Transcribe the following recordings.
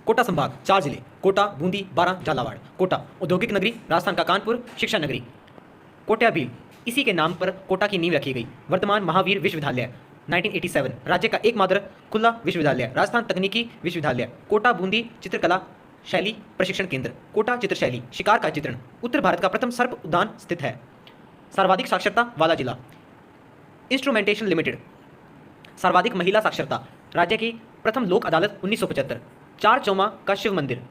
कोटा संभाग 4 जिले कोटा, बूंदी, बारां, झालावाड़। कोटा औद्योगिक नगरी, राजस्थान का कानपुर शिक्षा नगरी। कोट्या भील, इसी के नाम पर कोटा की नींव रखी गई। वर्तमान महावीर विश्वविद्यालय 1987 राज्य का एकमात्र खुला विश्वविद्यालय। राजस्थान तकनीकी विश्वविद्यालय। कोटा बूंदी चित्रकला शैली प्रशिक्षण केंद्र। कोटा चित्रशैली शिकार का चित्रण। उत्तर भारत का प्रथम सर्प उद्यान स्थित है। सर्वाधिक साक्षरता वाला जिला। Instrumentation limited. सर्वाधिक महिला साक्षरता। राज्य की प्रथम लोक अदालत 1975। चार चौमा का शिव मंदिर।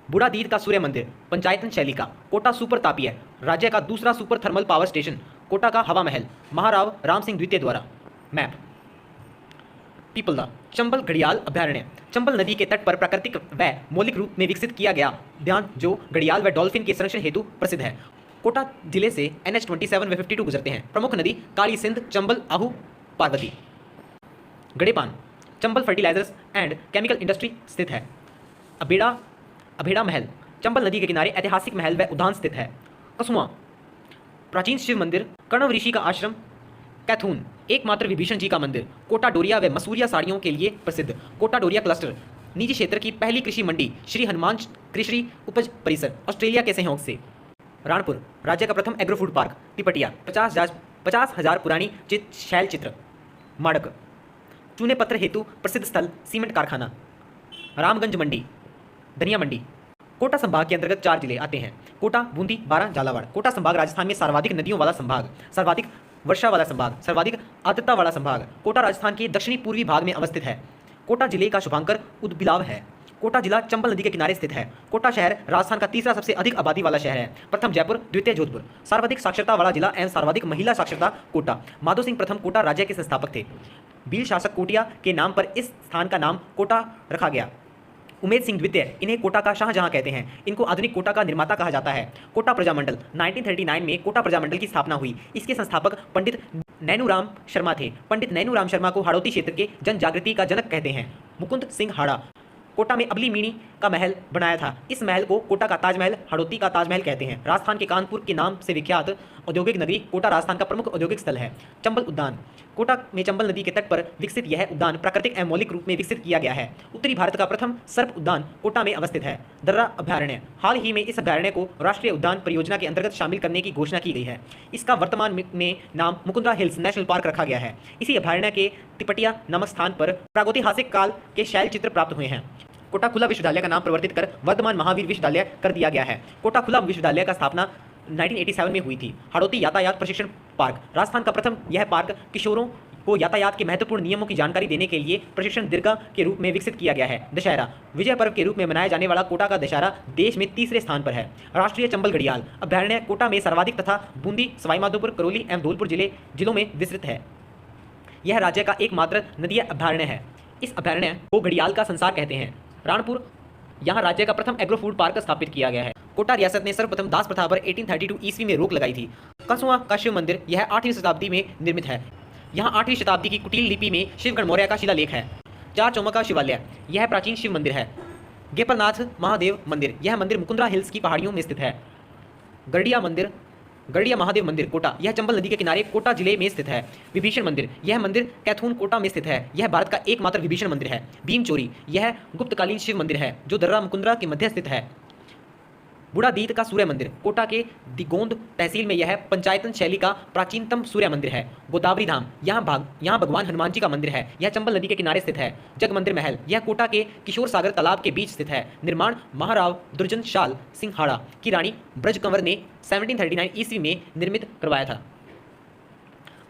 बुढ़ादीद का सूर्य मंदिर पंचायतन शैली का। कोटा सुपर तापीय राज्य का दूसरा super thermal power station. Kota का हवा महल महाराव राम सिंह द्वितीय द्वारा। मैप। पीपलदा चंबल घड़ियाल अभ्यारण्य चंबल नदी के तट पर प्राकृतिक व मौलिक रूप में विकसित किया गया उद्यान जो घड़ियाल व डॉल्फिन के संरक्षण हेतु प्रसिद्ध है। कोटा जिले से NH27 व 52 गुजरते हैं। प्रमुख नदी Kali Sindh, Chambal, Ahu, Parvati. Gadepan Chambal fertilisers and chemical industry स्थित है। अभेड़ा महल चंबल नदी के किनारे ऐतिहासिक महल व उद्यान स्थित है। कसुआ प्राचीन शिव मंदिर, कर्णव ऋषि का आश्रम। कैथून एकमात्र विभीषण जी का मंदिर। कोटा डोरिया व मसूरिया साड़ियों के लिए प्रसिद्ध। कोटा डोरिया क्लस्टर निजी क्षेत्र की पहली कृषि मंडी श्री हनुमान कृषि उपज परिसर ऑस्ट्रेलिया के सहयोग से। राणपुर राज्य का प्रथम एग्रो फूड पार्क। तिपटिया 50,000 पुरानी शैल चित्र। माड़क चूने पत्थर हेतु प्रसिद्ध स्थल सीमेंट कारखाना। रामगंज मंडी धनिया मंडी। कोटा संभाग के अंतर्गत 4 जिले आते हैं। कोटा, बूंदी, बारां, झालावाड़। कोटा संभाग राजस्थान में सर्वाधिक नदियों वाला संभाग, सर्वाधिक वर्षा वाला संभाग, सर्वाधिक आर्द्रता वाला संभाग। कोटा राजस्थान के दक्षिणी पूर्वी भाग में अवस्थित है। कोटा जिले का शुभांकर उदबिलाव है। कोटा जिला चंबल नदी के किनारे स्थित है। कोटा शहर राजस्थान का तीसरा सबसे अधिक आबादी वाला शहर है। प्रथम जयपुर, द्वितीय जोधपुर। सर्वाधिक साक्षरता वाला जिला एवं सर्वाधिक महिला साक्षरता कोटा। माधो सिंह प्रथम कोटा राज्य के संस्थापक थे। भील शासक कोटिया के नाम पर इस स्थान का नाम कोटा रखा गया। उमेद सिंह द्वितीय इन्हें कोटा का शाहजहां कहते हैं। इनको आधुनिक कोटा का निर्माता कहा जाता है। कोटा प्रजामंडल 1939 में कोटा प्रजामंडल की स्थापना हुई। इसके संस्थापक पंडित नैनूराम शर्मा थे। पंडित नैनूराम शर्मा को हाड़ौती क्षेत्र के जन जागृति का जनक कहते हैं। मुकुंद सिंह हाड़ा कोटा में अबली मीणी का महल बनाया था। इस महल को कोटा का ताजमहल, हाड़ौती का ताजमहल कहते हैं। राजस्थान के कानपुर के नाम से विख्यात औद्योगिक नगरी कोटा राजस्थान का प्रमुख औद्योगिक स्थल है। चंबल उद्यान कोटा में चंबल नदी के तट पर विकसित यह उद्यान प्राकृतिक एवं मौलिक रूप में विकसित किया गया है। उत्तरी भारत का प्रथम सर्प उद्यान कोटा में अवस्थित है। दर्रा अभ्यारण्य हाल ही में इस अभ्यारण्य को राष्ट्रीय उद्यान परियोजना के अंतर्गत शामिल करने की घोषणा की गई है। इसका वर्तमान में नाम मुकुंदरा हिल्स नेशनल पार्क रखा गया है। इसी अभ्यारण्य के तिपटिया नामक स्थान पर प्रागैतिहासिक काल के शैल चित्र प्राप्त हुए हैं। कोटा खुला विश्वविद्यालय का नाम परिवर्तित कर वर्तमान महावीर विश्वविद्यालय कर दिया गया है। कोटा खुला विश्वविद्यालय का स्थापना 1987 में हुई थी। हाड़ौती यातायात प्रशिक्षण पार्क राजस्थान का प्रथम यह पार्क किशोरों को यातायात के महत्वपूर्ण नियमों की जानकारी देने के लिए प्रशिक्षण दीर्घा के रूप में विकसित किया गया है। दशहरा विजय पर्व के रूप में मनाया जाने वाला कोटा का दशहरा देश में तीसरे स्थान पर है। राष्ट्रीय चंबल घड़ियाल अभ्यारण्य कोटा में सर्वाधिक तथा बूंदी, सवाईमाधोपुर, करौली एवं धौलपुर जिलों में विस्तृत है। यह राज्य का एकमात्र नदीय अभ्यारण्य है। इस अभ्यारण्य को घड़ियाल का संसार कहते हैं। राणपुर यहाँ राज्य का प्रथम एग्रो फूड पार्क स्थापित किया गया है। कोटा रियासत ने सर्वप्रथम दास प्रथा पर 1832 ईस्वी में रोक लगाई थी। कसुआ का शिव मंदिर यह 8वीं शताब्दी में निर्मित है। यहाँ 8वीं शताब्दी की कुटिल लिपि में शिवगण मौर्य का शिलालेख है। चार चौमुखा शिवालय यह प्राचीन शिव मंदिर है। गेपरनाथ महादेव मंदिर यह मंदिर मुकुंदरा हिल्स की पहाड़ियों में स्थित है। गड़िया महादेव मंदिर कोटा यह चंबल नदी के किनारे कोटा जिले में स्थित है। विभीषण मंदिर यह मंदिर कैथून कोटा में स्थित है। यह भारत का एकमात्र विभीषण मंदिर है। भीम चोरी यह गुप्तकालीन शिव मंदिर है जो दर्रा मुकुंदरा के मध्य स्थित है। बुढ़ादीद का सूर्य मंदिर कोटा के दिगोंद तहसील में यह पंचायतन शैली का प्राचीनतम सूर्य मंदिर है। गोदावरी धाम यहाँ भगवान हनुमान जी का मंदिर है। यह चंबल नदी के किनारे स्थित है। जग मंदिर महल यह कोटा के किशोर सागर तालाब के बीच स्थित है। निर्माण महाराव दुर्जन शाल सिंह हाड़ा की रानी ब्रज कंवर ने 1739 ईस्वी में निर्मित करवाया था।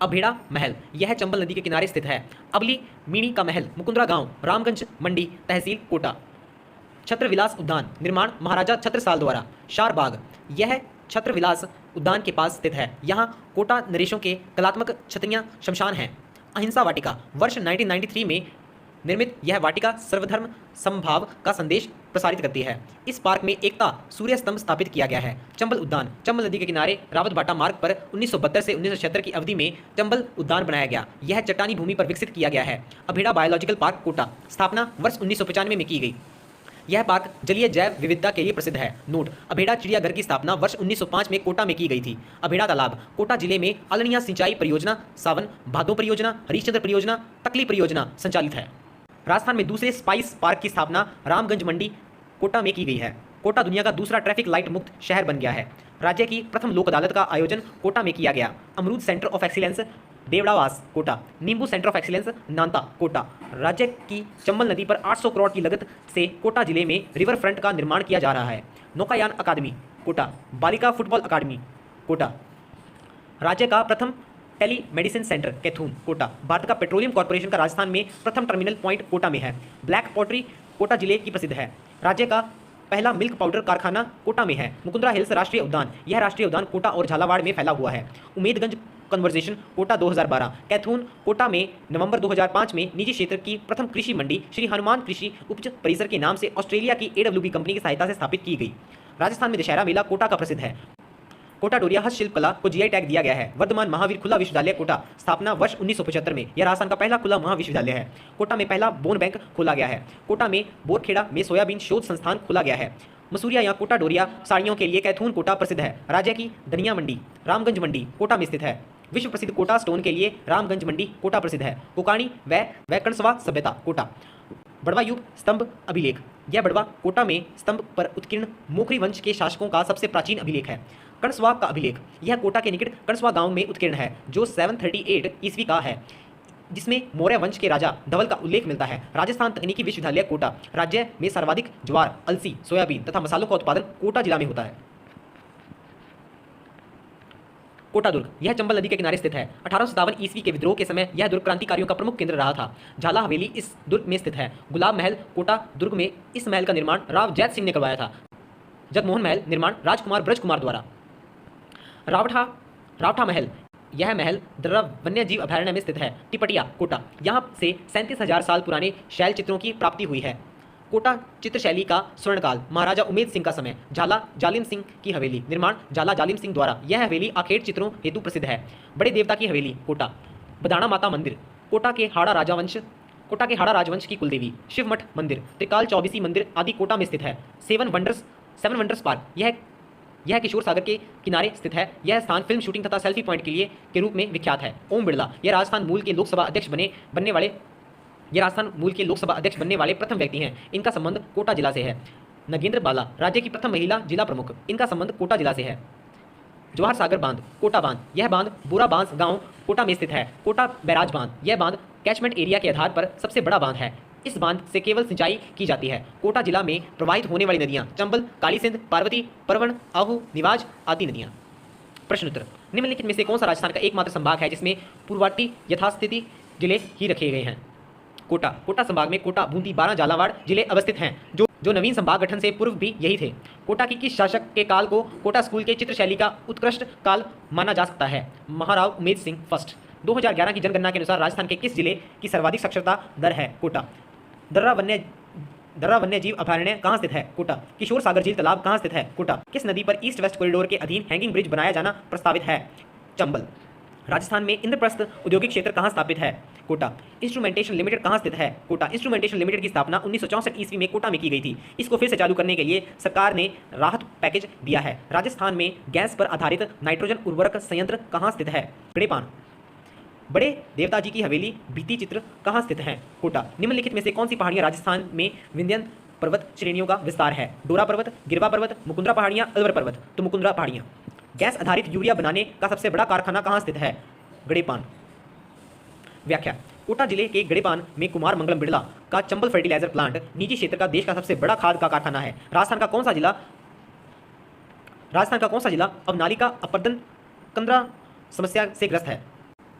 अभेड़ा महल यह चंबल नदी के किनारे स्थित है। अबली मीणी का महल मुकुंदरा गांव, रामगंज मंडी तहसील कोटा। छत्रविलास उद्यान निर्माण महाराजा छत्रसाल द्वारा। शार बाग यह छत्रविलास उद्यान के पास स्थित है। यहाँ कोटा नरेशों के कलात्मक छतरियाँ शमशान हैं। अहिंसा वाटिका वर्ष 1993 में निर्मित यह वाटिका सर्वधर्म समभाव का संदेश प्रसारित करती है। इस पार्क में एकता सूर्य स्तंभ स्थापित किया गया है। चंबल उद्यान चंबल नदी के किनारे रावतबाटा मार्ग पर 1972 से 1976 की अवधि में चंबल उद्यान बनाया गया। यह चट्टानी भूमि पर विकसित किया गया है। अभेड़ा बायोलॉजिकल पार्क कोटा स्थापना वर्ष 1995 में की गई। यह पार्क जलीय जैव विविधता के लिए प्रसिद्ध है। नोट अभेड़ा चिड़ियाघर की स्थापना वर्ष 1905 में कोटा में की गई थी। अभेड़ा तालाब कोटा जिले में अलनिया सिंचाई परियोजना, सावन भादो परियोजना, हरिश्चंद्र परियोजना, तकली परियोजना संचालित है। राजस्थान में दूसरे स्पाइस पार्क की स्थापना रामगंज मंडी कोटा में की गई है। कोटा दुनिया का दूसरा ट्रैफिक लाइट मुक्त शहर बन गया है। राज्य की प्रथम लोक अदालत का आयोजन कोटा में किया गया। अमरूद सेंटर ऑफ एक्सीलेंस देवड़ावास कोटा, नींबू सेंटर ऑफ एक्सीलेंस नांता कोटा। राज्य की चंबल नदी पर 800 करोड़ की लागत से कोटा जिले में रिवर फ्रंट का निर्माण किया जा रहा है। नौकायान अकादमी कोटा, बालिका फुटबॉल अकादमी कोटा। राज्य का प्रथम telemedicine centre Kaithoon Kota. Bharat का पेट्रोलियम कॉर्पोरेशन का राजस्थान में प्रथम टर्मिनल पॉइंट कोटा में है। ब्लैक पॉटरी कोटा जिले की प्रसिद्ध है। राज्य का पहला मिल्क पाउडर कारखाना कोटा में है। मुकुंदरा हिल्स राष्ट्रीय उद्यान, यह राष्ट्रीय उद्यान कोटा और झालावाड़ में फैला हुआ है। उमेदगंज कन्वर्जेशन कोटा 2012। कैथून कोटा में नवंबर 2005 में निजी क्षेत्र की प्रथम कृषि मंडी श्री हनुमान कृषि उपज परिसर के नाम से ऑस्ट्रेलिया की AWB कंपनी की सहायता से स्थापित की गई। राजस्थान में दशहरा मेला कोटा का प्रसिद्ध है। कोटा डोरिया हस्तशिल्प कला को GI टैग दिया गया है। वर्धमान महावीर खुला विश्वविद्यालय कोटा, स्थापना वर्ष 1975 में। यह राजस्थान का पहला खुला महाविश्वविद्यालय है। कोटा में पहला बोन बैंक खोला गया है। कोटा में बोरखेड़ा में सोयाबीन शोध संस्थान खोला गया है। मसूरिया या कोटा डोरिया साड़ियों के लिए कैथून कोटा प्रसिद्ध है। राज्य की धनिया मंडी रामगंज मंडी कोटा में स्थित है। विश्व प्रसिद्ध कोटा स्टोन के लिए रामगंज मंडी कोटा प्रसिद्ध है। कोकाणी व कणसवा सभ्यता कोटा। बड़वा युग स्तंभ अभिलेख, यह बड़वा कोटा में स्तंभ पर उत्कीर्ण मोखरी वंश के शासकों का सबसे प्राचीन अभिलेख है। कणसवा का अभिलेख, यह कोटा के निकट कणसवा गांव में उत्कीर्ण है, जो 738 ईस्वी का है, जिसमें मौर्य वंश के राजा धवल का उल्लेख मिलता है। राजस्थान तकनीकी विश्वविद्यालय कोटा। राज्य में सर्वाधिक ज्वार, अलसी, सोयाबीन तथा मसालों का उत्पादन कोटा जिला में होता है। कोटा दुर्ग, यह चंबल नदी के किनारे स्थित है। 1857 ईस्वी के विद्रोह के समय यह दुर्ग क्रांतिकारियों का प्रमुख केंद्र रहा था। झाला हवेली इस दुर्ग में स्थित है। गुलाब महल कोटा दुर्ग में, इस महल का निर्माण राव जैत सिंह ने करवाया था। जगमोहन महल निर्माण राजकुमार ब्रज कुमार द्वारा। रावठा महल, यह महल दर्रा वन्य जीव अभयारण्य में स्थित है। टिपटिया कोटा, यहाँ से 37,000 साल पुराने शैल चित्रों की प्राप्ति हुई है। कोटा चित्रशैली का स्वर्णकाल, महाराजा उमेद सिंह का समय। झाला जालिम सिंह की हवेली, निर्माण झाला जालिम सिंह द्वारा। यह हवेली आखेट चित्रों हेतु प्रसिद्ध है। बड़े देवता की हवेली कोटा। बदाणा माता मंदिर कोटा के हाड़ा राजवंश की कुलदेवी। शिव मठ मंदिर, त्रिकाल चौबीसी मंदिर आदि कोटा में स्थित है। सेवन वंडर्स पार्क, यह किशोर सागर के किनारे स्थित है। यह स्थान फिल्म शूटिंग तथा सेल्फी पॉइंट के रूप में विख्यात है। ओम बिरला, यह राजस्थान मूल के लोकसभा अध्यक्ष बनने वाले प्रथम व्यक्ति हैं। इनका संबंध कोटा जिला से है। नगेंद्र बाला, राज्य की प्रथम महिला जिला प्रमुख, इनका संबंध कोटा जिला से है। जवाहर सागर बांध कोटा बांध, यह बांध बोरा बांस गांव कोटा में स्थित है। कोटा बैराज बांध, यह बांध कैचमेंट एरिया के आधार पर सबसे बड़ा बांध है। इस बांध से केवल सिंचाई की जाती है। कोटा जिला में प्रवाहित होने वाली नदियां चंबल, काली सिंध, पार्वती, परवण, आहू, निवाज आदि नदियां। प्रश्न उत्तर, निम्नलिखित में से कौन सा राजस्थान का एकमात्र संभाग है जिसमें पूर्ववर्ती यथास्थिति जिले ही रखे गए हैं? कोटा संभाग में कोटा, बूंदी, बारां, झालावाड़ जिले अवस्थित हैं, जो नवीन संभाग गठन से पूर्व भी यही थे। कोटा की किस शासक के काल को कोटा स्कूल के चित्रशैली का उत्कृष्ट काल माना जा सकता है? महाराव उमेद सिंह फर्स्ट। 2011 की जनगणना के अनुसार राजस्थान के किस जिले की सर्वाधिक साक्षरता दर है? कोटा। दर्रा वन्य जीव अभयारण्य कहाँ स्थित है? कोटा। किशोर सागर झील तालाब कहाँ स्थित है? कोटा। किस नदी पर ईस्ट वेस्ट कॉरिडोर के अधीन हैंगिंग ब्रिज बनाया जाना प्रस्तावित है? चंबल। राजस्थान में इंद्रप्रस्थ औद्योगिक क्षेत्र कहाँ स्थापित है? कोटा। इंस्ट्रूमेंटेशन लिमिटेड कहाँ स्थित है? कोटा। इंस्ट्रूमेंटेशन लिमिटेड की स्थापना 1964 ईस्वी में कोटा में की गई थी। इसको फिर से चालू करने के लिए सरकार ने राहत पैकेज दिया है। राजस्थान में गैस पर आधारित नाइट्रोजन उर्वरक संयंत्र कहाँ स्थित है? गड़ेपान। बड़े देवता जी की हवेली भित्ति चित्र कहाँ स्थित है? कोटा। निम्नलिखित में से कौन सी पहाड़ियाँ राजस्थान में विंध्यन पर्वत श्रेणियों का विस्तार है? डोरा पर्वत, गिरवा पर्वत, मुकुंदरा पहाड़ियाँ, अलवर पर्वत। तो मुकुंदरा पहाड़ियाँ। गैस आधारित यूरिया बनाने का सबसे बड़ा कारखाना कहाँ स्थित है? गड़ेपान। व्याख्या, कोटा जिले के गड़ेपान में कुमार मंगलम बिड़ला का चंबल फर्टिलाइजर प्लांट निजी क्षेत्र का देश का सबसे बड़ा खाद का कारखाना है। राजस्थान का कौन सा जिला अब नाली का अपर्दन कंदरा समस्या से ग्रस्त है?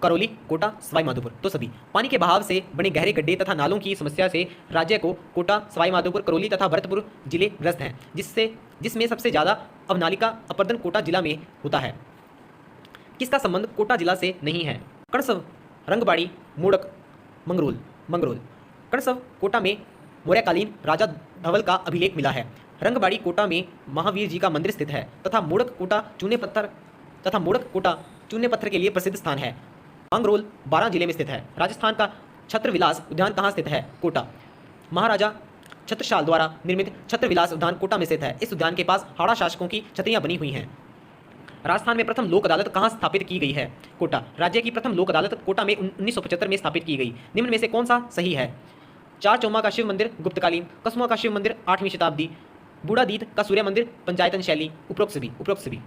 करौली, कोटा, सवाई माधोपुर। तो सभी पानी के बहाव से बने गहरे गड्ढे तथा नालों की समस्या से राज्य को कोटा, सवाई माधोपुर, करौली तथा भरतपुर जिले ग्रस्त हैं, जिसमें सबसे ज़्यादा अवनालिका अपर्दन कोटा जिला में होता है। किसका संबंध कोटा जिला से नहीं है? कणसव, रंगबाड़ी, मोड़क, मंगरोल। कणसव कोटा में मौर्यकालीन राजा धवल का अभिलेख मिला है। रंगबाड़ी कोटा में महावीर जी का मंदिर स्थित है तथा मोड़क कोटा चूने पत्थर के लिए प्रसिद्ध स्थान है। मंगरोल बारां जिले में स्थित है। राजस्थान का छत्रविलास उद्यान कहाँ स्थित है? कोटा। महाराजा छत्रसाल द्वारा निर्मित छत्रविलास उद्यान कोटा में स्थित है। इस उद्यान के पास हाड़ा शासकों की छतरियां बनी हुई हैं। राजस्थान में प्रथम लोक अदालत कहाँ स्थापित की गई है? कोटा। राज्य की प्रथम लोक अदालत कोटा में 1975 में स्थापित की गई। निम्न में से कौन सा सही है? चार चौमा का शिव मंदिर गुप्तकालीन, कसुआ का शिव मंदिर 8वीं शताब्दी, बूढ़ादीत का सूर्य मंदिर पंचायतन शैली, उपरोक्त सभी।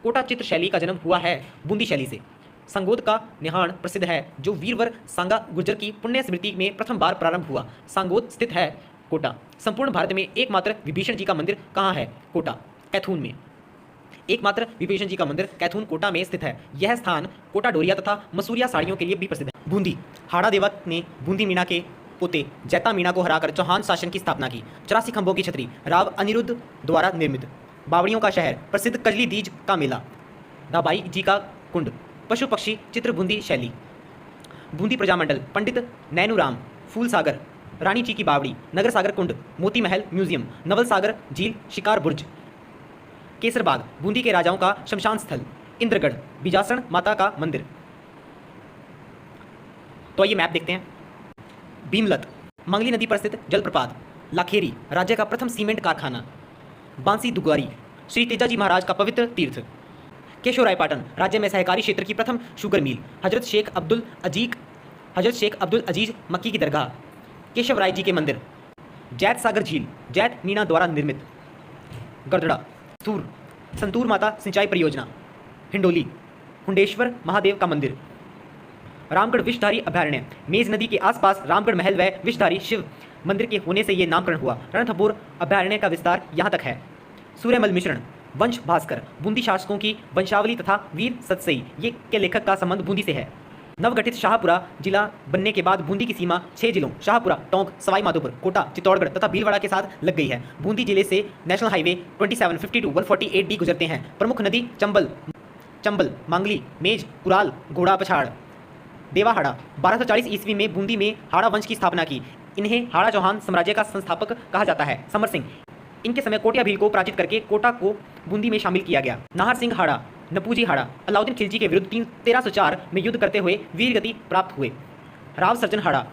कोटा चित्र शैली का जन्म हुआ है बूंदी शैली से। संगोद का निहाण प्रसिद्ध है जो वीरवर सांगा गुर्जर की पुण्य स्मृति में प्रथम बार प्रारंभ हुआ। सांगोद स्थित है कोटा। संपूर्ण भारत में एकमात्र विभीषण जी का मंदिर कहाँ है? कोटा, कैथून में। एकमात्र विभीषण जी का मंदिर कैथून कोटा में स्थित है। यह स्थान कोटा डोरिया तथा मसूरिया साड़ियों के लिए भी प्रसिद्ध है। बूंदी, हाड़ा देवा ने बूंदी मीणा के पोते जैता मीणा को हराकर चौहान शासन की स्थापना की। 84 खंभों की छतरी, राव अनिरुद्ध द्वारा निर्मित। बावड़ियों का शहर, प्रसिद्ध कजली तीज का मेला। दाबाई जी का कुंड, पशु पक्षी चित्र बूंदी शैली। बूंदी प्रजामंडल, पंडित नैनूराम, फूल सागर, रानी जी की बावड़ी, नगर सागर कुंड, मोती महल म्यूजियम, नवल सागर झील, शिकार बुर्ज। केसरबाग, बूंदी के राजाओं का शमशान स्थल। इंद्रगढ़, बिजासण माता का मंदिर। तो ये मैप देखते हैं। भीमलत, मंगली नदी पर स्थित जलप्रपात। लाखेरी, राज्य का प्रथम सीमेंट कारखाना। बांसी दुगारी, श्री तेजाजी महाराज का पवित्र तीर्थ। केशवरायपाटन, राज्य में सहकारी क्षेत्र की प्रथम शुगर मिल। हजरत शेख अब्दुल अजीज मक्की की दरगाह। केशव राय जी के मंदिर। जैत सागर झील, जैत मीणा द्वारा निर्मित। गरदड़ा, संतूर माता सिंचाई परियोजना। हिंडोली, हुंडेश्वर महादेव का मंदिर। रामगढ़ विषधारी अभयारण्य, मेज नदी के आसपास रामगढ़ महल व विषधारी शिव मंदिर के होने से ये नामकरण हुआ। रणथंभौर अभयारण्य का विस्तार यहाँ तक है। सूर्यमल मिश्रण, वंश भास्कर, बूंदी शासकों की वंशावली तथा वीर सतसई ये के लेखक का संबंध बूंदी से है। नवगठित शाहपुरा जिला बनने के बाद बूंदी की सीमा 6 जिलों शाहपुरा, टोंक, सवाई माधोपुर, कोटा, चित्तौड़गढ़ तथा भीलवाड़ा के साथ लग गई है। बूंदी जिले से नेशनल हाईवे 27, 52, 148 डी गुजरते हैं। प्रमुख नदी चंबल, मांगली, मेज, कुराल, घोड़ा पछाड़। देवाहाड़ा, 1240 ईस्वी में बूंदी में हाड़ा वंश की स्थापना की। इन्हें हाड़ा चौहान साम्राज्य का संस्थापक कहा जाता है। समर सिंह, इनके समय कोटिया भील को पराजित करके कोटा को बूंदी में शामिल किया गया। नाहर सिंह हाड़ा, नपूजी हाड़ा, अलाउद्दीन खिलजी के विरुद्ध 1304 में युद्ध करते हुए वीर गति प्राप्त हुए। राव सर्जन हाड़ा,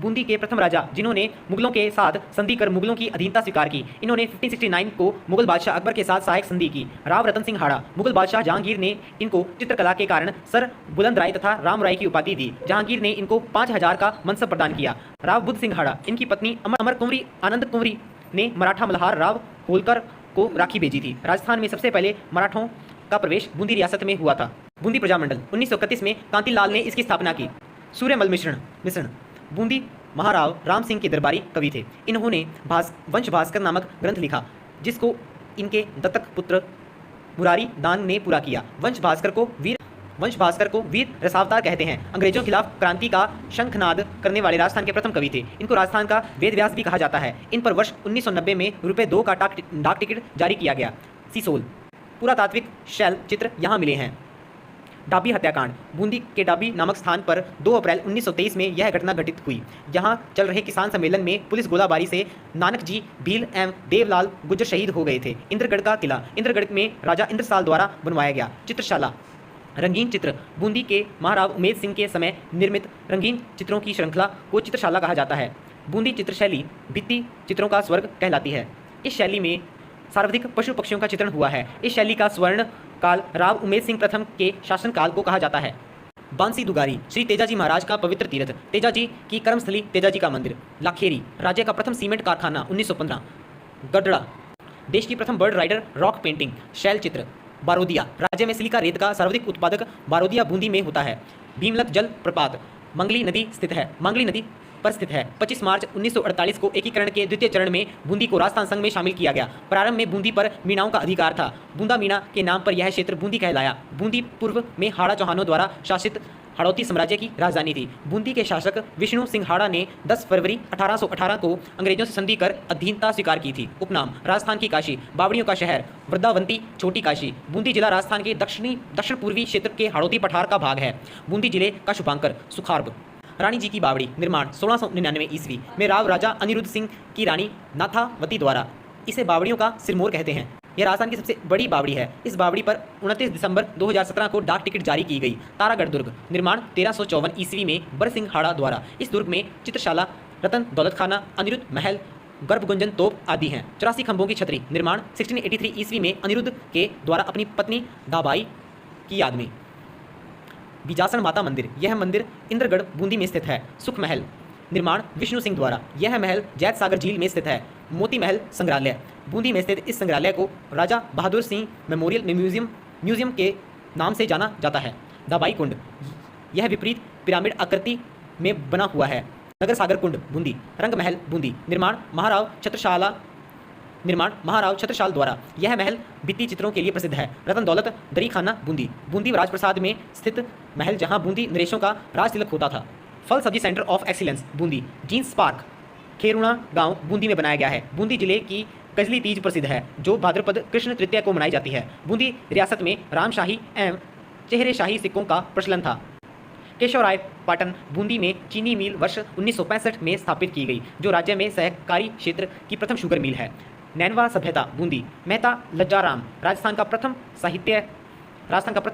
बूंदी के प्रथम राजा जिन्होंने मुगलों के साथ संधि कर मुगलों की अधीनता स्वीकार की। इन्होंने 1569 को मुगल बादशाह अकबर के साथ सहायक संधि की। राव रतन सिंह हाड़ा, मुगल बादशाह जहांगीर ने इनको चित्रकला के कारण सर बुलंद राय तथा राम राय की उपाधि दी। जहांगीर ने इनको 5000 का मनसब प्रदान किया। राव बुद्ध सिंह हाड़ा, इनकी पत्नी अमर कुंवरी आनंद कुंवरी ने मराठा मल्हार राव होलकर को राखी भेजी थी। राजस्थान में सबसे पहले मराठों का प्रवेश बूंदी रियासत में हुआ था। बूंदी प्रजामंडल, 1931 में कांतिलाल ने इसकी स्थापना की। सूर्यमल मिश्रण, बूंदी महाराव राम सिंह के दरबारी कवि थे। इन्होंने वंश भास्कर नामक ग्रंथ लिखा जिसको इनके दत्तक पुत्र मुरारी दान ने पूरा किया। वंश भास्कर को वीर रसावतार कहते हैं। अंग्रेजों के खिलाफ क्रांति का शंखनाद करने वाले राजस्थान के प्रथम कवि थे। इनको राजस्थान का वेद व्यास भी कहा जाता है। इन पर वर्ष 1990 में ₹2 का डाक टिकट जारी किया गया। सीसोल, पुरातात्विक शैल चित्र यहाँ मिले हैं। डाबी हत्याकांड, बूंदी के डाबी नामक स्थान पर 2 अप्रैल 1923 में यह घटना घटित हुई। यहाँ चल रहे किसान सम्मेलन में पुलिस गोलाबारी से नानक जी भील एवं देवलाल गुज्जर शहीद हो गए थे। इंद्रगढ़ का किला, इंद्रगढ़ में राजा इंद्रसाल द्वारा बनवाया गया। चित्रशाला, रंगीन चित्र, बूंदी के महाराव उमेद सिंह के समय निर्मित रंगीन चित्रों की श्रृंखला को चित्रशाला कहा जाता है। बूंदी चित्रशैली भित्ति चित्रों का स्वर्ग कहलाती है। इस शैली में सर्वाधिक पशु पक्षियों का चित्रण हुआ है। इस शैली का स्वर्ण काल राव उमेद सिंह प्रथम के शासनकाल को कहा जाता है। बांसी दुगारी, श्री तेजाजी महाराज का पवित्र तीर्थ, तेजाजी की कर्मस्थली, तेजाजी का मंदिर। लाखेरी, राज्य का प्रथम सीमेंट कारखाना 1915। गढ़ड़ा, देश की प्रथम बर्ड राइडर रॉक पेंटिंग शैल चित्र। बारोदिया, राज्य में सिलिका रेत का सर्वाधिक उत्पादक बारोदिया बूंदी में होता है। भीमलत जल प्रपात मंगली नदी पर स्थित है। 25 मार्च 1948 को एकीकरण के द्वितीय चरण में बूंदी को राजस्थान संघ में शामिल किया गया। प्रारंभ में बूंदी पर मीणाओं का अधिकार था। बूंदा मीणा के नाम पर यह क्षेत्र बूंदी कहलाया। बूंदी पूर्व में हाड़ा चौहानों द्वारा शासित हाड़ौती साम्राज्य की राजधानी थी। बूंदी के शासक विष्णु सिंह हाड़ा ने 10 फरवरी 1818 को अंग्रेजों से संधि कर अधीनता स्वीकार की थी। उपनाम, राजस्थान की काशी, बावड़ियों का शहर, वृंदावंती, छोटी काशी। बूंदी जिला राजस्थान के दक्षिण पूर्वी क्षेत्र के हाड़ौती पठार का भाग है। बूंदी जिले का शुभांकर सुखार्ब। रानी जी की बावड़ी, निर्माण 1699 ईस्वी में राव राजा अनिरुद्ध सिंह की रानी नाथावती द्वारा। इसे बावड़ियों का सिरमौर कहते हैं। यह राजस्थान की सबसे बड़ी बावड़ी है। इस बावड़ी पर 29 दिसंबर 2017 को डाक टिकट जारी की गई। तारागढ़ दुर्ग, निर्माण 1354 ईस्वी में बरसिंह हाड़ा द्वारा। इस दुर्ग में चित्रशाला, रतन दौलत खाना, अनिरुद्ध महल, गर्भगुंजन तोप आदि हैं। 84 खंभों की छतरी, निर्माण 1683 ईस्वी में अनिरुद्ध के द्वारा अपनी पत्नी दाबाई की याद में। बिजासन माता मंदिर, यह मंदिर इंद्रगढ़ बूंदी में स्थित है। सुख महल, निर्माण विष्णु सिंह द्वारा। यह महल जैत सागर झील में स्थित है। मोती महल संग्रहालय बूंदी में स्थित इस संग्रहालय को राजा बहादुर सिंह मेमोरियल म्यूजियम के नाम से जाना जाता है। दबाई कुंड, यह विपरीत पिरामिड आकृति में बना हुआ है। नगर सागर कुंड बूंदी। रंग महल बूंदी। निर्माण महाराव छत्रसाल द्वारा। यह महल भित्ति चित्रों के लिए प्रसिद्ध है। रतन दौलत दरी खाना बूंदी। बूंदी राजप्रसाद में स्थित महल जहां बूंदी नरेशों का राज तिलक होता था। फल सब्जी centre of excellence Bundi. Genes park Kheruna गांव बूंदी में बनाया गया है। बूंदी जिले की कजली तीज प्रसिद्ध है जो भाद्रपद कृष्ण तृतीया को मनाई जाती है। बूंदी रियासत में रामशाही एवं चेहरेशाही सिक्कों का प्रचलन था। केशवराय पाटन बूंदी में चीनी मिल वर्ष 1965 में स्थापित की गई जो राज्य में सहकारी क्षेत्र की प्रथम शुगर मिल है। नैनवा सभ्यता बूंदी। मेहता लज्जाराम राजस्थान का प्रथम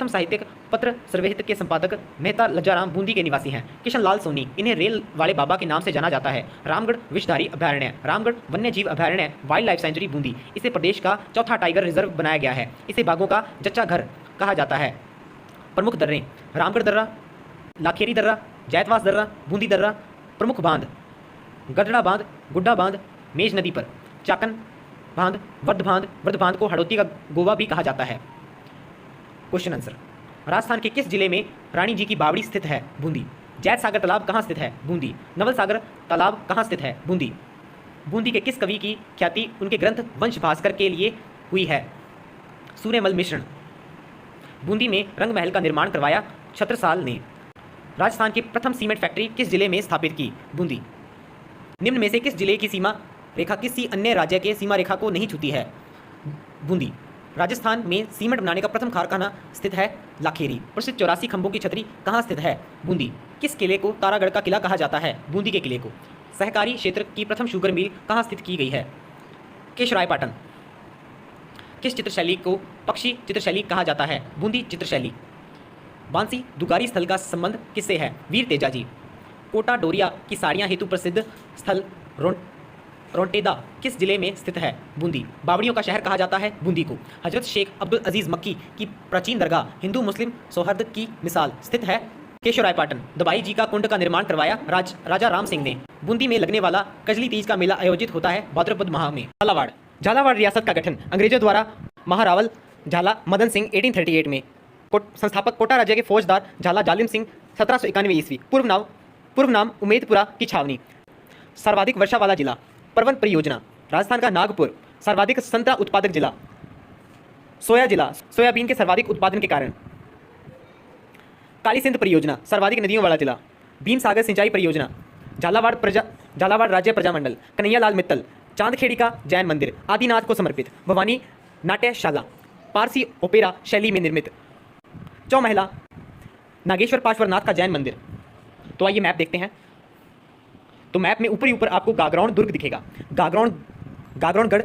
साहित्यिक पत्र सर्वहित के संपादक मेहता लज्जाराम बूंदी के निवासी हैं। किशन लाल सोनी, इन्हें रेल वाले बाबा के नाम से जाना जाता है। रामगढ़ विषधारी अभयारण्य, रामगढ़ वन्यजीव अभयारण्य वाइल्ड लाइफ सेंचुरी बूंदी। इसे प्रदेश का चौथा टाइगर रिजर्व बनाया गया है। इसे बाघों का जच्चा घर कहा जाता है। प्रमुख दर्रे रामगढ़ दर्रा, लाखेरी दर्रा, जैतवास दर्रा, बूंदी दर्रा। प्रमुख बांध गढ़ड़ा बांध, गुड्डा बांध मेज नदी पर, चाकन बांध, वर्ध बांध को हड़ौती का गोवा भी कहा जाता है। Question answer. राजस्थान के किस जिले में रानी जी की बावड़ी स्थित है? बूंदी। जैत सागर तालाब कहाँ स्थित है? बूंदी। नवल सागर तालाब कहाँ स्थित है? बूंदी। बूंदी के किस कवि की ख्याति उनके ग्रंथ वंश भास्कर के लिए हुई है? सूर्यमल मिश्रण। बूंदी में रंग महल का निर्माण करवाया छत्रसाल ने। राजस्थान की प्रथम सीमेंट फैक्ट्री किस जिले में स्थापित की? बूंदी। निम्न में से किस जिले की सीमा रेखा किसी अन्य राज्य के सीमा रेखा को नहीं छूती है? बूंदी। राजस्थान में सीमेंट बनाने का प्रथम कारखाना स्थित है लाखेरी। प्रसिद्ध 84 खंभों की छतरी कहाँ स्थित है? बूंदी। किस किले को तारागढ़ का किला कहा जाता है? बूंदी के किले को। सहकारी क्षेत्र की प्रथम शुगर मिल कहाँ स्थित की गई है? केशवरायपाटन। किस चित्रशैली को पक्षी चित्रशैली कहा जाता है? बूंदी चित्रशैली। बांसी दुगारी स्थल का संबंध किससे है? वीर तेजाजी। कोटा डोरिया की साड़ियाँ हेतु प्रसिद्ध स्थल रोंटेदा किस जिले में स्थित है? बूंदी। बावड़ियों का शहर कहा जाता है बूंदी को। हजरत शेख अब्दुल अजीज़ मक्की की प्राचीन दरगाह हिंदू मुस्लिम सौहार्द की मिसाल स्थित है केशवरायपाटन। दबाई जी का कुंड का निर्माण करवाया राजा राम सिंह ने। बूंदी में लगने वाला कजली तीज का मेला आयोजित होता है भाद्रपद माह में। झालावाड़ रियासत का गठन अंग्रेजों द्वारा। महारावल झाला मदन सिंह 1838 में। संस्थापक कोटा राज्य के फौजदार झाला जालिम सिंह 1791 ईस्वी। पूर्व नाम उमेदपुरा की छावनी। सर्वाधिक वर्षा वाला जिला। परवन परियोजना। राजस्थान का नागपुर। सर्वाधिक संतरा उत्पादक जिला। सोया जिला सोयाबीन के सर्वाधिक उत्पादन के कारण। काली सिंध परियोजना सर्वाधिक नदियों वाला जिला। भीम सागर सिंचाई परियोजना। झालावाड़ राज्य प्रजामंडल। कन्हैयालाल मित्तल। चांदखेड़ी का जैन मंदिर आदिनाथ को समर्पित। भवानी नाट्यशाला पारसी ओपेरा शैली में निर्मित। चौमहला नागेश्वर पार्श्वनाथ का जैन मंदिर। तो आइए मैप देखते हैं। तो मैप में ऊपर ही ऊपर आपको गागरौन दुर्ग दिखेगा। गागरौनगढ़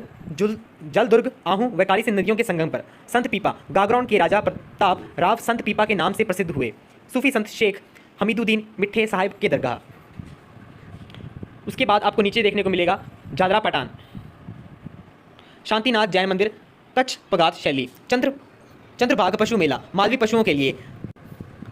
जल दुर्ग आहू व काली सिंध नदियों के संगम पर। संत पीपा गागरौन के राजा प्रताप राव संत पीपा के नाम से प्रसिद्ध हुए। सूफी संत शेख हमीदुद्दीन मिठ्ठे साहिब के दरगाह। उसके बाद आपको नीचे देखने को मिलेगा जादरा पठान, शांतिनाथ जैन मंदिर, कच्छ पगात शैली, चंद्रभाग पशु मेला मालवी पशुओं के लिए।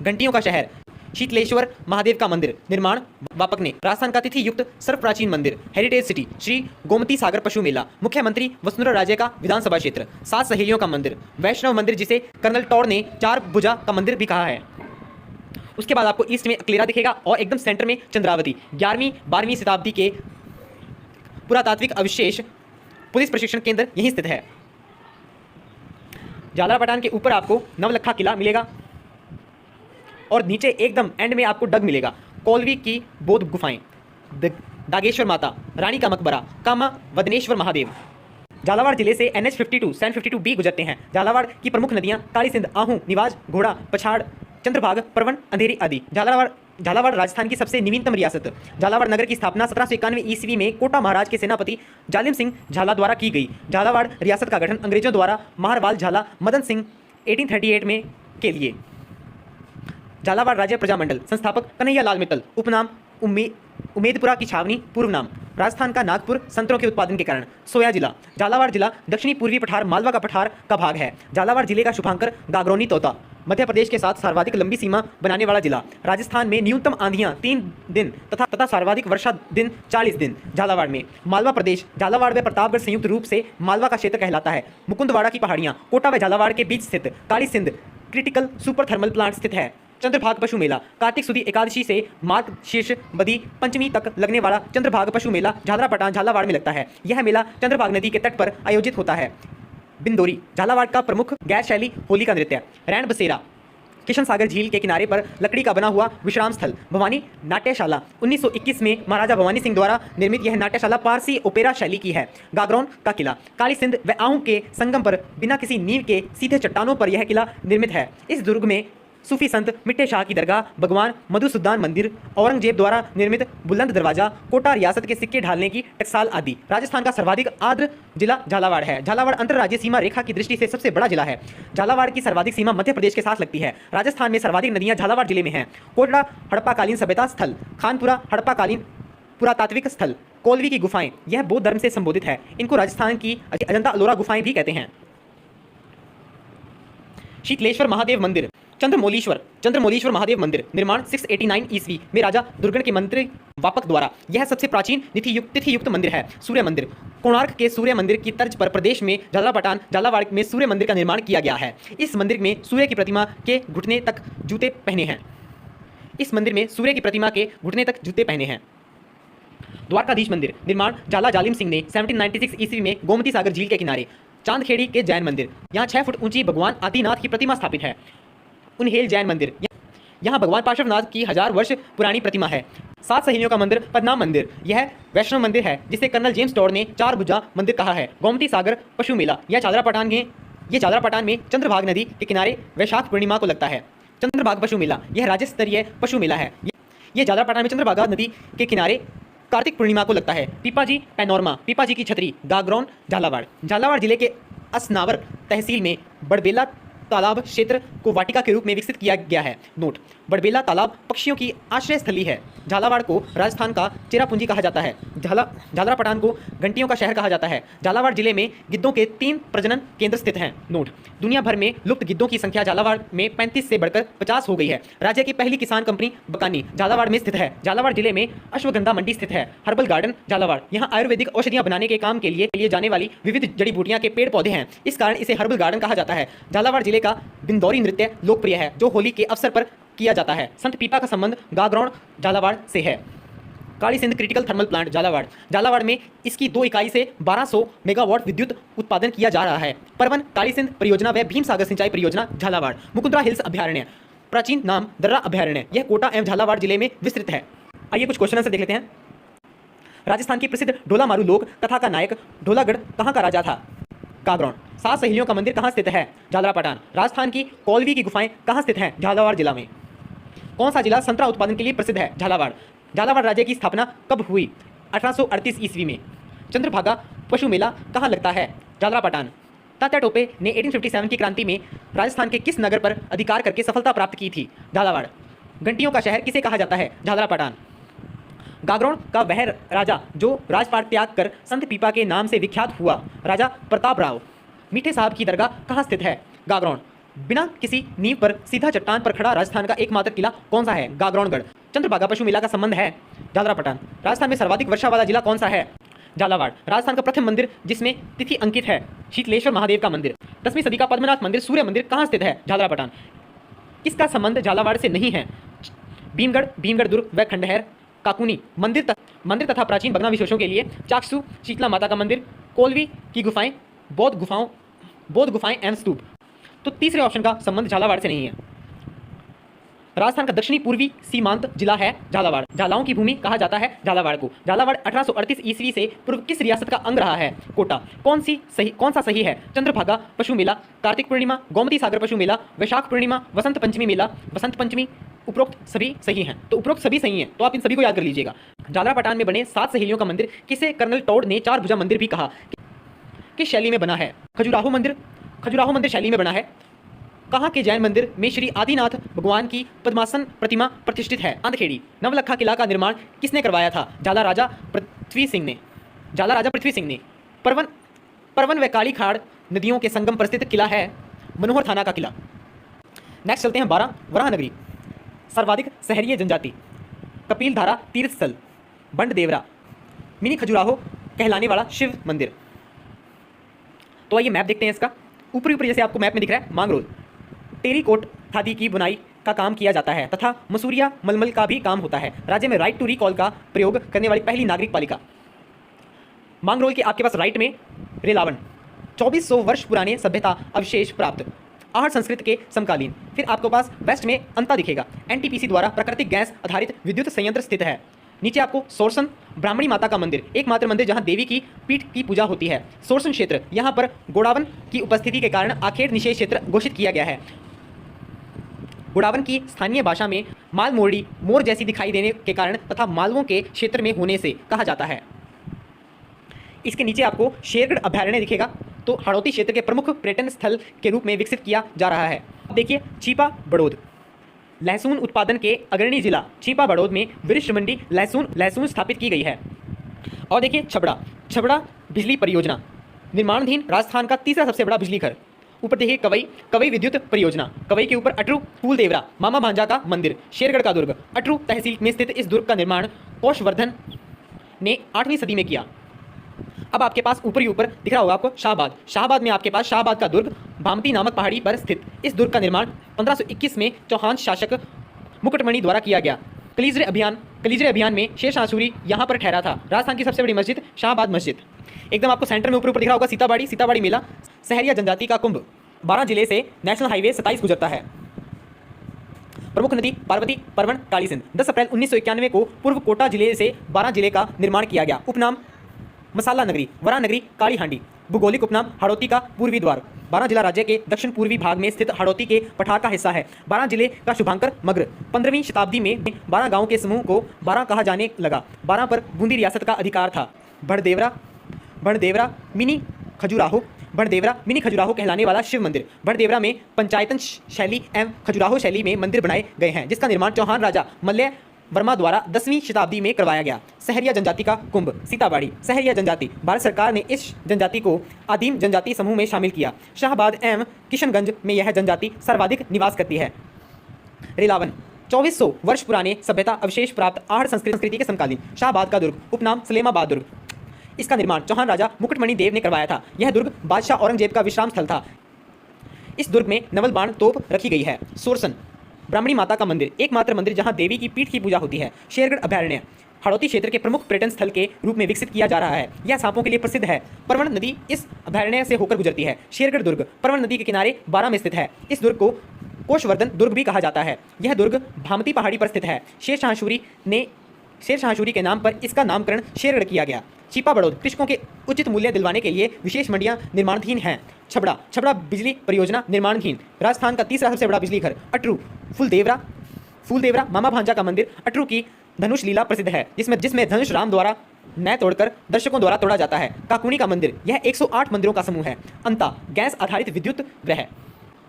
घंटियों का शहर शीतलेश्वर महादेव का मंदिर निर्माण वापक ने। राजस्थान का तिथि युक्त सर्व प्राचीन मंदिर हेरिटेज सिटी श्री गोमती सागर पशु मेला। मुख्यमंत्री वसुंधरा राजे का विधानसभा क्षेत्र। 7 सहेलियों का मंदिर वैष्णव मंदिर जिसे कर्नल टॉर ने 4 भुजा का मंदिर भी कहा है। उसके बाद आपको ईस्ट में अकलेरा दिखेगा और एकदम सेंटर में चंद्रावती। 11वीं-12वीं शताब्दी के पुरातात्विक अवशेष पुलिस प्रशिक्षण केंद्र यहीं स्थित है। झालावाड़ के ऊपर आपको नवलखा किला मिलेगा और नीचे एकदम एंड में आपको डग मिलेगा कोलवी की बौद्ध गुफाएं, दागेश्वर माता, रानी का मकबरा, कामा वदनेश्वर महादेव। झालावाड़ जिले से NH 52 सैन 52B गुजरते हैं। झालावाड़ की प्रमुख नदियां काली सिंध, आहू, निवाज, घोड़ा, पछाड़, चंद्रभाग, परवन, अंधेरी आदि। झालावाड़ राजस्थान की सबसे नवीनतम रियासत। झालावाड़ नगर की स्थापना 1791 ईस्वी में कोटा महाराज के सेनापति जालिम सिंह झाला द्वारा की गई। झालावाड़ रियासत का गठन अंग्रेजों द्वारा महारवाल झाला मदन सिंह 1838 में के लिए। झालावाड़ राज्य प्रजामंडल संस्थापक कन्हैयालाल मित्तल। उपनाम उमेदपुरा की छावनी। पूर्व नाम राजस्थान का नागपुर संतरों के उत्पादन के कारण। सोया जिला झालावाड़ जिला दक्षिणी पूर्वी पठार मालवा का पठार का भाग है। झालावाड़ जिले का शुभांकर गागरौनी तोता। मध्य प्रदेश के साथ सर्वाधिक लंबी सीमा बनाने वाला जिला। राजस्थान में न्यूनतम आंधियां 3 दिन तथा सर्वाधिक वर्षा दिन 40 दिन। झालावाड़ में मालवा प्रदेश, झालावाड़ व प्रतापगढ़ संयुक्त रूप से मालवा का क्षेत्र कहलाता है। मुकुंदवाड़ा की पहाड़ियां कोटा व झालावाड़ के बीच स्थित Kali Sindh critical super thermal plant स्थित है। चंद्रभाग पशु मेला कार्तिक सुदी एकादशी से मार्गशीर्ष बदी पंचमी तक लगने वाला चंद्रभाग पशु मेला झालरापाटन झालावाड़ में लगता है। यह मेला चंद्रभाग नदी के तट पर आयोजित होता है। बिंदोरी झालावाड़ का प्रमुख गैर शैली होली का नृत्य। रैन बसेरा किशन सागर झील के किनारे पर लकड़ी का बना हुआ विश्राम स्थल। भवानी नाट्यशाला 1921 में महाराजा भवानी सिंह द्वारा निर्मित यह नाट्यशाला पारसी ओपेरा शैली की है। गागरौन का किला काली सिंध व आहू के संगम पर बिना किसी नींव के सीधे चट्टानों पर यह किला निर्मित है। इस दुर्ग में सूफी संत मिट्टे शाह की दरगाह, भगवान मधुसूदन मंदिर, औरंगजेब द्वारा निर्मित बुलंद दरवाजा, कोटा रियासत के सिक्के ढालने की टकसाल आदि। राजस्थान का सर्वाधिक आर्द्र जिला झालावाड़ है। झालावाड़ अंतर्राज्यीय सीमा रेखा की दृष्टि से सबसे बड़ा जिला है। झालावाड़ की सर्वाधिक सीमा मध्य प्रदेश के साथ लगती है। राजस्थान में सर्वाधिक नदियां झालावाड़ जिले में हैं। कोटड़ा हड़प्पाकालीन सभ्यता स्थल, खानपुरा हड़प्पाकालीन पुरातात्विक स्थल, कोलवी की गुफाएं यह बौद्ध धर्म से संबोधित है। इनको राजस्थान की अजंता अलोरा गुफाएं भी कहते हैं। शीतलेश्वर महादेव मंदिर चंद्रमौलीश्वर महादेव मंदिर निर्माण 689 ईस्वी में राजा दुर्गण के मंत्री वापक द्वारा। यह सबसे प्राचीन तिथि युक्त मंदिर है। सूर्य मंदिर कोणार्क के सूर्य मंदिर की तर्ज पर प्रदेश में झालरापाटन झालावाड़ में सूर्य मंदिर का निर्माण किया गया है। इस मंदिर में सूर्य की प्रतिमा के घुटने तक जूते पहने हैं। द्वारकाधीश मंदिर निर्माण झाला जालिम सिंह ने 1796 ईस्वी में गोमती सागर झील के किनारे। चांदखेड़ी के जैन मंदिर यहाँ 6 फुट ऊंची भगवान आदिनाथ की प्रतिमा स्थापित है। उन्हेल जैन मंदिर यहाँ भगवान पार्श्वनाथ की 1000 वर्ष पुरानी प्रतिमा है। 7 सहेलियों का मंदिर पद्मनाभ मंदिर यह वैष्णव मंदिर है जिसे कर्नल जेम्स टॉड ने 4 भुजा मंदिर कहा है। गोमती सागर पशु मेला यह झालरापाटन में चंद्रभाग नदी के किनारे वैशाख पूर्णिमा को लगता है। चंद्रभाग पशु मेला यह राज्य स्तरीय पशु मेला है। यह झालरापाटन में चंद्रभागा नदी के किनारे कार्तिक पूर्णिमा को लगता है। पीपाजी पैनोरमा पीपाजी की छतरी गागरौन झालावाड़ जिले के असनावर तहसील में बड़बेला तालाब क्षेत्र को वाटिका के रूप में विकसित किया गया है। नोट बड़बेला तालाब पक्षियों की आश्रय स्थली है। झालावाड़ को राजस्थान का चेरापूंजी कहा जाता है। झालरापाटन को घंटियों का शहर कहा जाता है। झालावाड़ जिले में गिद्धों के 3 प्रजनन केंद्र स्थित हैं। नोट दुनिया भर में लुप्त गिद्धों की संख्या झालावाड़ में 35 से बढ़कर 50 हो गई है। राज्य की पहली किसान कंपनी बकानी झालावाड़ में स्थित है। झालावाड़ जिले में अश्वगंधा मंडी स्थित है। हर्बल गार्डन झालावाड़ यहाँ आयुर्वेदिक औषधियाँ बनाने के काम के लिए जाने वाली विविध जड़ी बूटियाँ के पेड़ पौधे हैं। इस कारण इसे हर्बल गार्डन कहा जाता है। झालावाड़ जिले का बिंदौरी नृत्य लोकप्रिय है जो होली के अवसर पर किया जाता है। संत पीपा का संबंध गागरौन झालावाड़ से है। Kali Sindh critical thermal plant Jhalawar में इसकी 2 इकाई से 1200 मेगावाट विद्युत उत्पादन किया जा रहा है। परवन काली सिंध परियोजना व भीम सागर सिंचाई परियोजना झालावाड़। मुकुंदरा हिल्स अभ्यारण्य प्राचीन नाम दर्रा अभ्यारण्य यह कोटा एवं झालावाड़ जिले में विस्तृत है। आइए कुछ क्वेश्चन आंसर देख लेते हैं। राजस्थान की प्रसिद्ध ढोला मारू लोक कथा का नायक ढोलागढ़ कहाँ का राजा था? गागरौन। 7 सहेलियों का मंदिर कहाँ स्थित है? झालरापाटन। राजस्थान की कोलवी की गुफाएं कहाँ स्थित हैं? झालावाड़ जिला में। कौन सा जिला संतरा उत्पादन के लिए प्रसिद्ध है? झालावाड़। झालावाड़ राज्य की स्थापना कब हुई? 1838 ईस्वी में। चंद्रभागा पशु मेला कहाँ लगता है? झालरापाटन। तात्या टोपे ने 1857 की क्रांति में राजस्थान के किस नगर पर अधिकार करके सफलता प्राप्त की थी? झालावाड़। घंटियों का शहर किसे कहा जाता है? झालरापाटन। गागरौन का वह राजा जो राजपाट त्याग कर संत पीपा के नाम से विख्यात हुआ, राजा प्रताप राव। मीठे साहब की दरगाह कहाँ स्थित है? गागरौन। बिना किसी नींव पर सीधा चट्टान पर खड़ा राजस्थान का एकमात्र किला कौन सा है? गागरौनगढ़। चंद्रभागा पशु मेला का संबंध है? झालरापाटन। राजस्थान में सर्वाधिक वर्षा वाला जिला कौन सा है? झालावाड़। राजस्थान का प्रथम मंदिर जिसमें तिथि अंकित है? शीतलेश्वर महादेव का मंदिर। 10वीं सदी का पद्मनाथ मंदिर सूर्य मंदिर कहाँ स्थित है? झालरापाटन। किसका संबंध झालावाड़ से नहीं है? भीमगढ़ दुर्ग व खंडहर काकुनी मंदिर तथा प्राचीन भग्नावशेषों के लिए चाक्षु शीतला माता का मंदिर, कोलवी की गुफाएं, बौद्ध गुफाएं एवं स्तूप। तो तीसरे ऑप्शन का संबंध झालावाड़ से नहीं है। राजस्थान का दक्षिणी पूर्वी सीमांत जिला है झालावाड़। झालाओं की भूमि कहा जाता है झालावाड़ को। झालावाड़ 1838 ईस्वी से पूर्व किस रियासत का अंग रहा है? कोटा। कौन सा सही है? चंद्रभागा पशु मेला, कार्तिक पूर्णिमा, गोमती सागर पशु मेला, वैशाख पूर्णिमा, वसंत पंचमी मेला, वसंत पंचमी। उपरोक्त सभी सही हैं। तो उपरोक्त सभी सही हैं, तो आप इन सभी को याद कर लीजिएगा। झालरापाटन में बने 7 सहेलियों का मंदिर किसे कर्नल टॉड ने 4 भुजा मंदिर भी कहा? किस शैली में बना है? खजुराहो मंदिर शैली में बना है। कहाँ के जैन मंदिर में श्री आदिनाथ भगवान की पद्मासन प्रतिमा प्रतिष्ठित है? चांदखेड़ी। नवलखा किला का निर्माण किसने करवाया था? झाला राजा पृथ्वी सिंह ने। परवन व काली खाड़ नदियों के संगम पर स्थित किला है मनोहर थाना का किला। नेक्स्ट चलते हैं 12 वराह नगरी, सर्वाधिक शहरीय जनजाति, कपिलधारा तीर्थ स्थल, बंडदेवरा, मिनी खजुराहो कहलाने वाला शिव मंदिर। तो आइए मैप देखते हैं इसका। ऊपरी ऊपर जैसे आपको मैप में दिख रहा है मांगरोल, टेरीकोट खादी की बुनाई का काम किया जाता है तथा मसूरिया मलमल का भी काम होता है। राज्य में राइट टू रिकॉल का प्रयोग करने वाली पहली नागरिक पालिका। मांगरोल के आपके पास राइट में रेलावन, 2400 वर्ष पुराने सभ्यता अवशेष प्राप्त, आहट संस्कृत के समकालीन। फिर आपके पास वेस्ट में अंता दिखेगा, एनटीपीसी द्वारा प्राकृतिक गैस आधारित विद्युत संयंत्र स्थित है। नीचे आपको सोरसन ब्राह्मणी माता का मंदिर, एकमात्र मंदिर जहां देवी की पीठ की पूजा होती है। सोरसन क्षेत्र, यहां पर गोडावन की उपस्थिति के कारण आखेट निषेध क्षेत्र घोषित किया गया है। गोडावन की स्थानीय भाषा में माल मोरडी मोर जैसी दिखाई देने के कारण तथा मालवों के क्षेत्र में होने से कहा जाता है। इसके नीचे आपको शेरगढ़ अभयारण्य दिखेगा, तो हाड़ौती क्षेत्र के प्रमुख पर्यटन स्थल के रूप में विकसित किया जा रहा है। अब देखिए छिपा बड़ौद, लहसुन उत्पादन के अग्रणी जिला छिपा बड़ौद में वरिष्ठ मंडी लहसुन स्थापित की गई है। और देखिए छबड़ा बिजली परियोजना, निर्माणाधीन, राजस्थान का तीसरा सबसे बड़ा बिजली घर। ऊपर देखिए कवई विद्युत परियोजना, कवई के ऊपर अटरू फूलदेवरा मामा भांजा का मंदिर, शेरगढ़ का दुर्ग। अटरू तहसील में स्थित इस दुर्ग का निर्माण कोशवर्धन ने 8वीं सदी में किया। अब आपके पास ऊपरी ऊपर दिख रहा होगा आपको शाहबाद में आपके पास शाहबाद का दुर्ग भामती नामक पहाड़ी पर स्थित। इस दुर्ग का निर्माण 1521 में चौहान शासक मुकुटमणि द्वारा किया गया। कलिजरे अभियान में शेर शाह सूरी यहाँ पर ठहरा था। राजस्थान की सबसे बड़ी मस्जिद शाहबाद मस्जिद। एकदम आपको सेंटर में ऊपर दिख रहा होगा सीताबाड़ी मेला, सहरिया जनजाति का कुंभ। 12 जिले से नेशनल हाईवे 27 गुजरता है। प्रमुख नदी पार्वती, परवन, काली सिंध। 10 अप्रैल 1991 को पूर्व कोटा जिले से 12 जिले का निर्माण किया गया। उपनाम मसाला नगरी, वरा नगरी, काली हांडी। भूगोलिक उपनाम हाड़ौती का पूर्वी द्वार। 12 जिला राज्य के दक्षिण पूर्वी भाग में स्थित हाड़ौती के पठार का हिस्सा है। 12 जिले का शुभांकर मग्र। 15वीं शताब्दी में 12 गांवों के समूह को 12 कहा जाने लगा। 12 पर बूंदी रियासत का अधिकार था। बड़देवरा मिनी खजुराहो कहलाने वाला शिव मंदिर। बड़देवरा में पंचायतन शैली एवं खजुराहो शैली में मंदिर बनाए गए हैं, जिसका निर्माण चौहान राजा मल्ल वर्मा द्वारा 10वीं शताब्दी में करवाया गया। सहरिया जनजाति का कुंभ। सीताबाड़ी सहरिया जनजाति, भारत सरकार ने इस जनजाति को आदिम जनजाति समूह में शामिल किया। शाहबाद एवं किशनगंज में यह जनजाति सर्वाधिक निवास करती है। रेलावन 2400 वर्ष पुराने सभ्यता अवशेष प्राप्त, आहट संस्कृति के समकालीन। शाहबाद का दुर्ग, उपनाम सलेमाबाद दुर्ग। इसका निर्माण चौहान राजा मुकुटमणि देव ने करवाया था। यह दुर्ग बादशाह औरंगजेब का विश्राम स्थल था। इस दुर्ग में नवल बाण तोप रखी गई है। सोरसन ब्राह्मणी माता का मंदिर, एकमात्र मंदिर जहां देवी की पीठ की पूजा होती है। शेरगढ़ अभयारण्य हाड़ौती क्षेत्र के प्रमुख पर्यटन स्थल के रूप में विकसित किया जा रहा है। यह सांपों के लिए प्रसिद्ध है। परवन नदी इस अभयारण्य से होकर गुजरती है। शेरगढ़ दुर्ग परवन नदी के किनारे 12 में स्थित है। इस दुर्ग को कोशवर्धन दुर्ग भी कहा जाता है। यह दुर्ग भामती पहाड़ी पर स्थित है। शेर शाह सूरी के नाम पर इसका नामकरण शेरगढ़ किया गया। छिपा बड़ौद कृषकों के उचित मूल्य दिलवाने के लिए विशेष मंडियां निर्माणाधीन हैं। छबड़ा बिजली परियोजना निर्माणाधीन, राजस्थान का तीसरा सबसे बड़ा बिजली घर। अटरू फूलदेवरा मामा भांजा का मंदिर। अटरू की धनुष लीला प्रसिद्ध है, जिसमें धनुष राम द्वारा न तोड़कर दर्शकों द्वारा तोड़ा जाता है। काकुनी का मंदिर, यह 108 मंदिरों का समूह है। अंता गैस आधारित विद्युत ग्रह।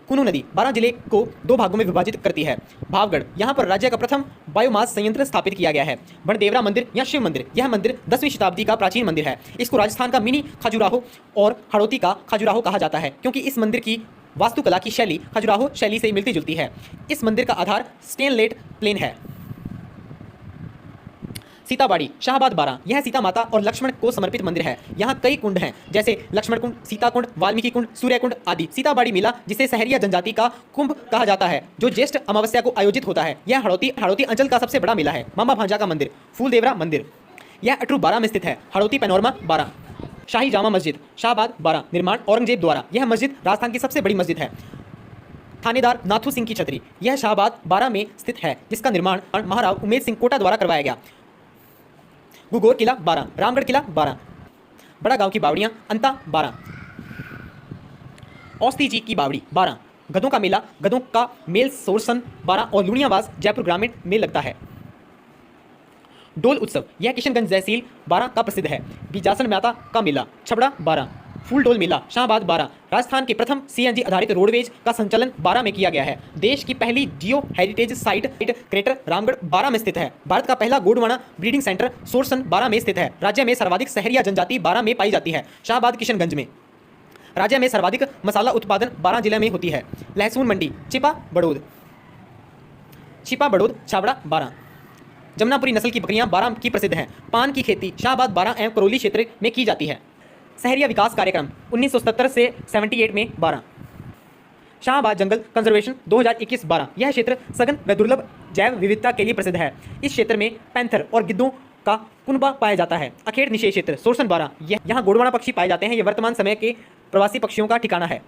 कुनू नदी 12 जिले को 2 भागों में विभाजित करती है। भावगढ़, यहाँ पर राज्य का प्रथम बायोमास संयंत्र स्थापित किया गया है। बड़देवरा मंदिर या शिव मंदिर, यह मंदिर 10वीं शताब्दी का प्राचीन मंदिर है। इसको राजस्थान का मिनी खजुराहो और हाड़ौती का खजुराहो कहा जाता है, क्योंकि इस मंदिर की वास्तुकला की शैली खजुराहो शैली से मिलती जुलती है। इस मंदिर का आधार स्टेनलेट प्लेन है। सीताबाड़ी शाहबाद 12, यह सीता माता और लक्ष्मण को समर्पित मंदिर है। यहाँ कई कुंड हैं, जैसे लक्ष्मण कुंड, सीता कुंड, वाल्मीकि कुंड, सूर्य कुंड आदि। सीताबाड़ी मेला, जिसे सहरिया जनजाति का कुंभ कहा जाता है, जो ज्येष्ठ अमावस्या को आयोजित होता है। यह हाड़ौती अंचल का सबसे बड़ा मेला है। मामा भांजा का मंदिर, फूलदेवरा मंदिर, यह अटरू 12 में स्थित है। हाड़ौती पैनोरमा 12। शाही जामा मस्जिद शाहबाद 12, निर्माण औरंगजेब द्वारा। यह मस्जिद राजस्थान की सबसे बड़ी मस्जिद है। थानेदार नाथू सिंह की छतरी, यह शाहबाद 12 में स्थित है, जिसका निर्माण महाराव उमेद सिंह कोटा द्वारा करवाया गया। गुगोर किला 12, रामगढ़ किला 12, बड़ा गांव की बावड़ियां अंता 12, औस्ती जी की बावड़ी 12, गधों का मेला, गधों का मेल सोरसन 12 और लुणियावास जयपुर ग्रामीण में लगता है। डोल उत्सव, यह किशनगंज तहसील 12 का प्रसिद्ध है। बीजासन माता का मेला छबड़ा 12, फूल डोल मेला शाहबाद 12, राजस्थान के प्रथम CNG आधारित रोडवेज का संचालन 12 में किया गया है। देश की पहली जियो हेरिटेज साइट क्रेटर रामगढ़ 12 में स्थित है। भारत का पहला गोंडवाना ब्रीडिंग सेंटर सोरसन 12 में स्थित है। राज्य में सर्वाधिक सहरिया जनजाति 12 में पाई जाती है, शाहबाद किशनगंज में। राज्य में सर्वाधिक मसाला उत्पादन बारां जिले में होती है। लहसुन मंडी छिपा बड़ौद छाबड़ा बारां। जमुनापुरी नस्ल की बकरियां बारां की प्रसिद्ध हैं। पान की खेती शाहबाद बारां एवं करौली क्षेत्र में की जाती है। शहरिया विकास कार्यक्रम 1977 से 78 में बारां। शाहबाद जंगल कंजर्वेशन 2021-12। यह क्षेत्र सघन व दुर्लभ जैव विविधता के लिए प्रसिद्ध है। इस क्षेत्र में पैंथर और गिद्धों का कुनबा पाया जाता है। अखेड़ निषेध क्षेत्र सोरसन बारां। यहाँ गोडवाना पक्षी पाए जाते हैं। ये वर्तमान समय के प्रवासी पक्षियों का ठिकाना है।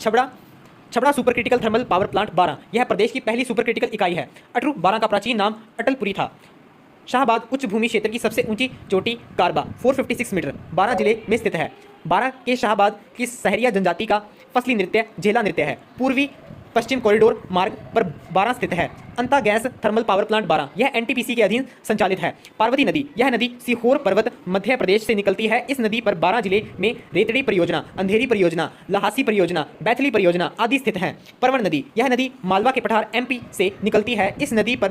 Chhabra super critical thermal power plant Baran. यह प्रदेश की पहली सुपर क्रिटिकल इकाई है। अटरू बारां का प्राचीन नाम अटलपुरी था। शाहबाद उच्च भूमि क्षेत्र की सबसे ऊंची चोटी कारबा 456 मीटर बारां जिले में स्थित है। बारां के शाहबाद की सहरिया जनजाति का फसली नृत्य झेला नृत्य है। पूर्वी पश्चिम कॉरिडोर मार्ग पर बारां स्थित है। Anta gas thermal power plant Baran यह एनटीपीसी के अधीन संचालित है। पार्वती नदी यह नदी सीहोर पर्वत मध्य प्रदेश से निकलती है। इस नदी पर बारां जिले में रेतड़ी परियोजना, अंधेरी परियोजना, लहासी परियोजना, बैथली परियोजना आदि स्थित हैं। परवन नदी यह नदी मालवा के पठार एमपी से निकलती है। इस नदी पर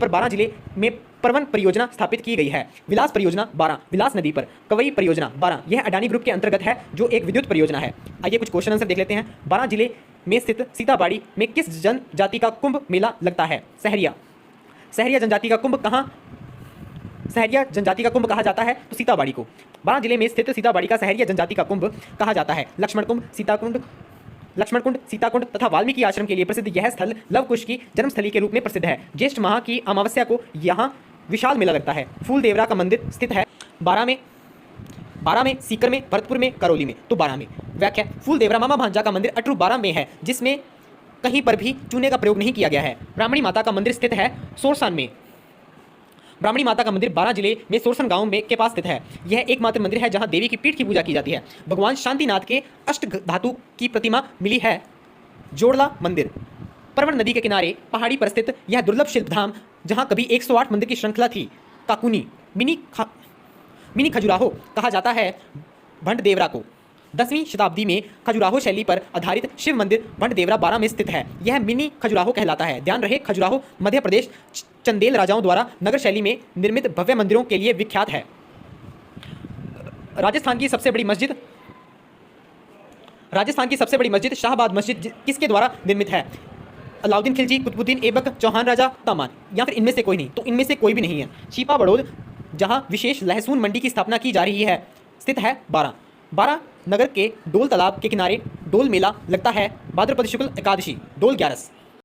बारां जिले में परवन परियोजना स्थापित की गई है। विलास परियोजना बारां विलास नदी पर कवई परियोजना बारां यह अडानी ग्रुप के अंतर्गत है जो एक विद्युत परियोजना है। आइए कुछ क्वेश्चन आंसर देख लेते हैं। बारां जिले में स्थित सीताबाड़ी में किस जनजाति का कुंभ मेला लगता है? सहरिया जनजाति का कुंभ कहा जाता है तो सीताबाड़ी को। बारां जिले में स्थित सीताबाड़ी का सहरिया जनजाति का कुंभ कहा जाता है। लक्ष्मण कुंड सीताकुंड तथा वाल्मीकि आश्रम के लिए प्रसिद्ध यह स्थल लव कुश की जन्मस्थली के रूप में प्रसिद्ध है। ज्येष्ठ माह की अमावस्या को यहाँ विशाल मेला लगता है। फूल देवरा का मंदिर स्थित है बारां में, सीकर में, भरतपुर में, करौली में। तो बारां में। व्याख्या फूल देवरा मामा भांजा का मंदिर अटरू बारां में है, जिसमें कहीं पर भी चूने का प्रयोग नहीं किया गया है। ब्राह्मणी माता का मंदिर स्थित है सोरसन में। ब्राह्मणी माता का मंदिर बारां जिले में सोरसन गांव में के पास स्थित है। यह एकमात्र मंदिर है जहां देवी की पीठ की पूजा की जाती है। भगवान शांतिनाथ के अष्ट धातु की प्रतिमा मिली है। जोड़ला मंदिर परवन नदी के किनारे पहाड़ी पर स्थित यह दुर्लभ शिल्प धाम जहां कभी 108 मंदिर की श्रृंखला थी। काकुनी मिनी खजुराहो कहा जाता है भंड देवरा को। 10वीं शताब्दी में खजुराहो शैली पर आधारित शिव मंदिर भंड देवरा बारां में स्थित है। यह मिनी खजुराहो कहलाता है। ध्यान रहे खजुराहो मध्य प्रदेश चंदेल राजाओं द्वारा नगर शैली में निर्मित भव्य मंदिरों के लिए विख्यात है। राजस्थान की सबसे बड़ी मस्जिद शाहबाद मस्जिद किसके द्वारा निर्मित है? अलाउद्दीन खिलजी, कुतुबुद्दीन ऐबक, चौहान राजा, तामान, या फिर इनमें से कोई नहीं? तो इनमें से कोई भी नहीं है। छिपा बड़ौद जहां विशेष लहसुन मंडी की स्थापना की जा रही है स्थित है बारां नगर के डोल तालाब के किनारे डोल मेला लगता है। भाद्रपद शुक्ल एकादशी डोल 11।